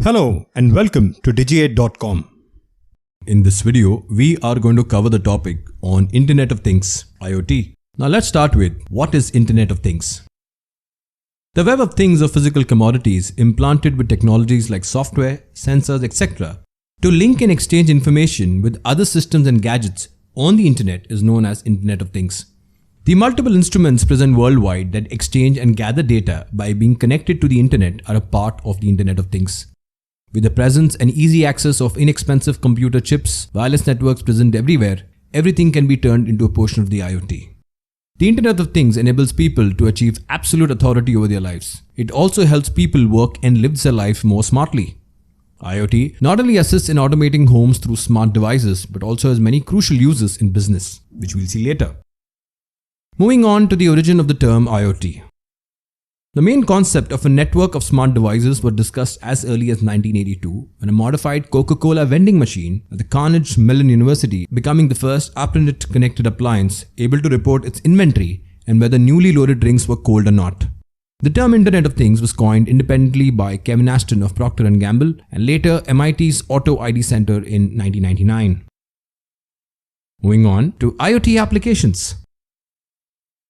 Hello and welcome to Digi8.com. In this video, we are going to cover the topic on Internet of Things, IoT. Now let's start with what is Internet of Things. The Web of Things are physical commodities implanted with technologies like software, sensors, etc. to link and exchange information with other systems and gadgets on the Internet is known as Internet of Things. The multiple instruments present worldwide that exchange and gather data by being connected to the Internet are a part of the Internet of Things. With the presence and easy access of inexpensive computer chips, wireless networks present everywhere, everything can be turned into a portion of the IoT. The Internet of Things enables people to achieve absolute authority over their lives. It also helps people work and live their life more smartly. IoT not only assists in automating homes through smart devices, but also has many crucial uses in business, which we'll see later. Moving on to the origin of the term IoT. The main concept of a network of smart devices was discussed as early as 1982 when a modified Coca-Cola vending machine at the Carnegie Mellon University becoming the first ARPANET connected appliance able to report its inventory and whether newly loaded drinks were cold or not. The term Internet of Things was coined independently by Kevin Ashton of Procter & Gamble and later MIT's Auto ID Center in 1999. Moving on to IoT applications.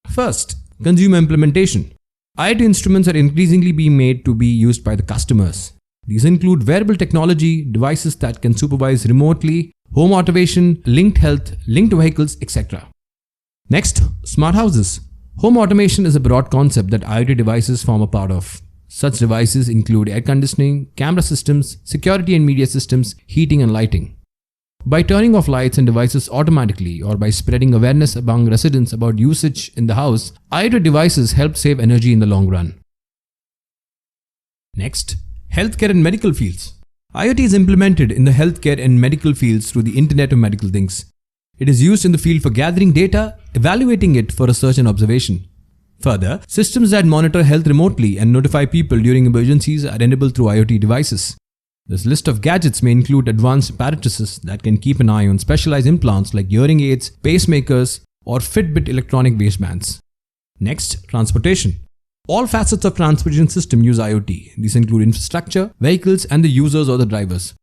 First, consumer implementation. IoT instruments are increasingly being made to be used by the customers. These include wearable technology, devices that can supervise remotely, home automation, linked health, linked vehicles, etc. Next, smart houses. Home automation is a broad concept that IoT devices form a part of. Such devices include air conditioning, camera systems, security and media systems, heating and lighting. By turning off lights and devices automatically or by spreading awareness among residents about usage in the house, IoT devices help save energy in the long run. Next, healthcare and medical fields. IoT is implemented in the healthcare and medical fields through the Internet of Medical Things. It is used in the field for gathering data, evaluating it for research and observation. Further, systems that monitor health remotely and notify people during emergencies are enabled through IoT devices. This list of gadgets may include advanced apparatuses that can keep an eye on specialized implants like hearing aids, pacemakers, or Fitbit electronic waistbands. Next, transportation. All facets of transportation system use IoT. These include infrastructure, vehicles, and the users or the drivers.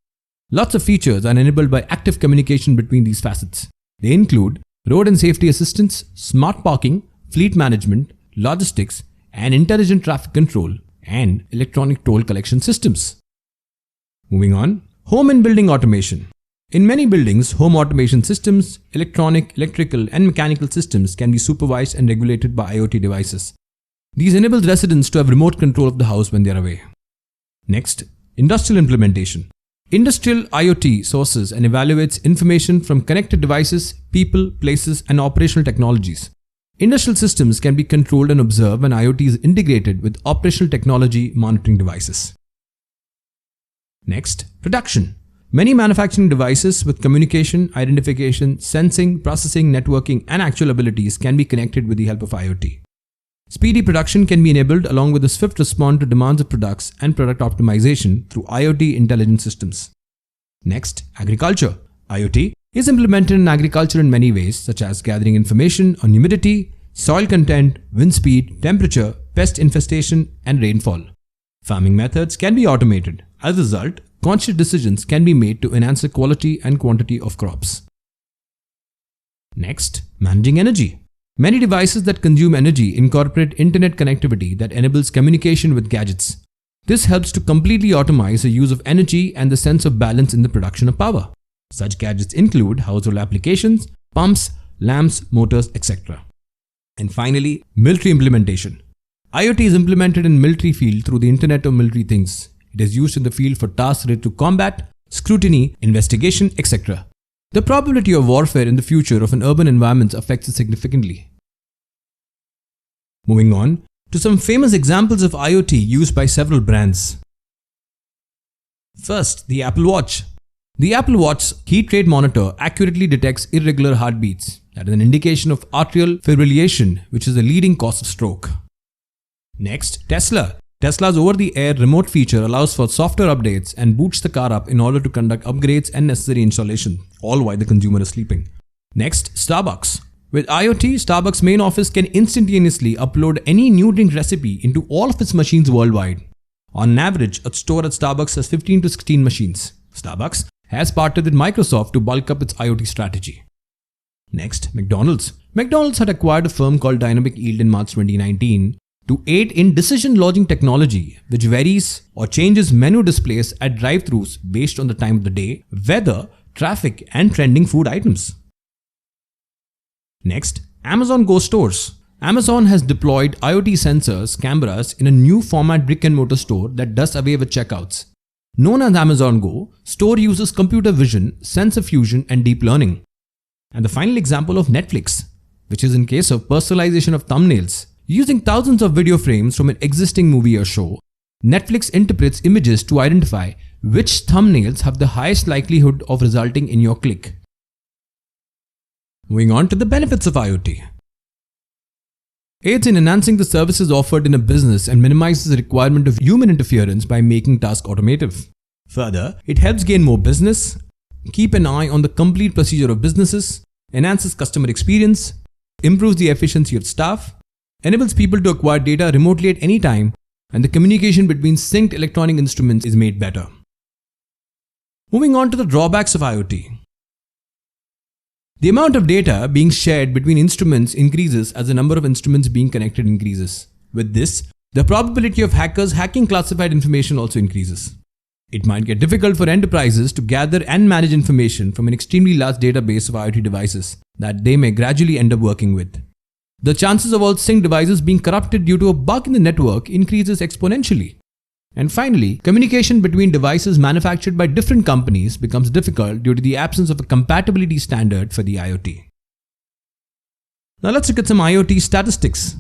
Lots of features are enabled by active communication between these facets. They include road and safety assistance, smart parking, fleet management, logistics, and intelligent traffic control, and electronic toll collection systems. Moving on, home and building automation. In many buildings, home automation systems, electronic, electrical, and mechanical systems can be supervised and regulated by IoT devices. These enable residents to have remote control of the house when they are away. Next, industrial implementation. Industrial IoT sources and evaluates information from connected devices, people, places, and operational technologies. Industrial systems can be controlled and observed when IoT is integrated with operational technology monitoring devices. Next, production. Many manufacturing devices with communication, identification, sensing, processing, networking, and actual abilities can be connected with the help of IoT. Speedy production can be enabled along with a swift response to demands of products and product optimization through IoT intelligent systems. Next, agriculture. IoT is implemented in agriculture in many ways, such as gathering information on humidity, soil content, wind speed, temperature, pest infestation, and rainfall. Farming methods can be automated. As a result, conscious decisions can be made to enhance the quality and quantity of crops. Next, managing energy. Many devices that consume energy incorporate internet connectivity that enables communication with gadgets. This helps to completely automate the use of energy and the sense of balance in the production of power. Such gadgets include household applications, pumps, lamps, motors, etc. And finally, military implementation. IoT is implemented in military field through the Internet of Military Things. It is used in the field for tasks related to combat, scrutiny, investigation, etc. The probability of warfare in the future of an urban environment affects it significantly. Moving on to some famous examples of IoT used by several brands. First, the Apple Watch. The Apple Watch's heart rate monitor accurately detects irregular heartbeats. That is an indication of atrial fibrillation, which is the leading cause of stroke. Next, Tesla. Tesla's over-the-air remote feature allows for software updates and boots the car up in order to conduct upgrades and necessary installation, all while the consumer is sleeping. Next, Starbucks. With IoT, Starbucks' main office can instantaneously upload any new drink recipe into all of its machines worldwide. On average, a store at Starbucks has 15 to 16 machines. Starbucks has partnered with Microsoft to bulk up its IoT strategy. Next, McDonald's. McDonald's had acquired a firm called Dynamic Yield in March 2019 to aid in decision lodging technology, which varies or changes menu displays at drive-thrus based on the time of the day, weather, traffic, and trending food items. Next, Amazon Go stores. Amazon has deployed IoT sensors, cameras in a new format brick-and-mortar store that does away with checkouts. Known as Amazon Go, store uses computer vision, sensor fusion, and deep learning. And the final example of Netflix, which is in case of personalization of thumbnails. Using thousands of video frames from an existing movie or show, Netflix interprets images to identify which thumbnails have the highest likelihood of resulting in your click. Moving on to the benefits of IoT. Aids in enhancing the services offered in a business and minimizes the requirement of human interference by making tasks automative. Further, it helps gain more business, keep an eye on the complete procedure of businesses, enhances customer experience, improves the efficiency of staff, enables people to acquire data remotely at any time, and the communication between synced electronic instruments is made better. Moving on to the drawbacks of IoT. The amount of data being shared between instruments increases as the number of instruments being connected increases. With this, the probability of hackers hacking classified information also increases. It might get difficult for enterprises to gather and manage information from an extremely large database of IoT devices that they may gradually end up working with. The chances of all synced devices being corrupted due to a bug in the network increases exponentially. And finally, communication between devices manufactured by different companies becomes difficult due to the absence of a compatibility standard for the IoT. Now let's look at some IoT statistics.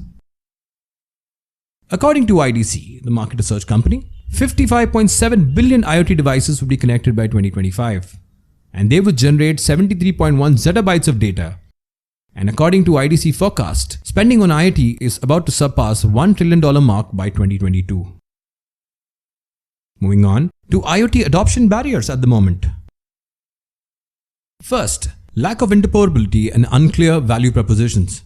According to IDC, the market research company, 55.7 billion IoT devices would be connected by 2025, and they would generate 73.1 zettabytes of data. And according to IDC forecast, spending on IoT is about to surpass $1 trillion mark by 2022. Moving on to IoT adoption barriers at the moment. First, lack of interoperability and unclear value propositions.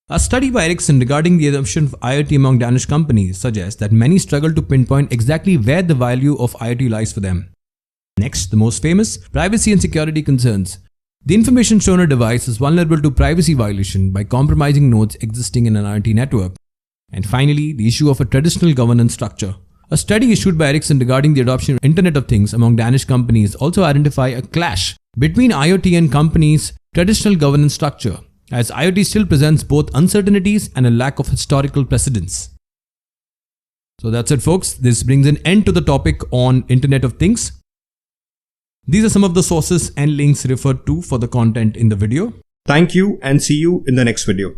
A study by Ericsson regarding the adoption of IoT among Danish companies suggests that many struggle to pinpoint exactly where the value of IoT lies for them. Next, the most famous, privacy and security concerns. The information shown on a device is vulnerable to privacy violation by compromising nodes existing in an IoT network. And finally, the issue of a traditional governance structure. A study issued by Ericsson regarding the adoption of Internet of Things among Danish companies also identify a clash between IoT and companies' traditional governance structure, as IoT still presents both uncertainties and a lack of historical precedence. So that's it, folks. This brings an end to the topic on Internet of Things. These are some of the sources and links referred to for the content in the video. Thank you and see you in the next video.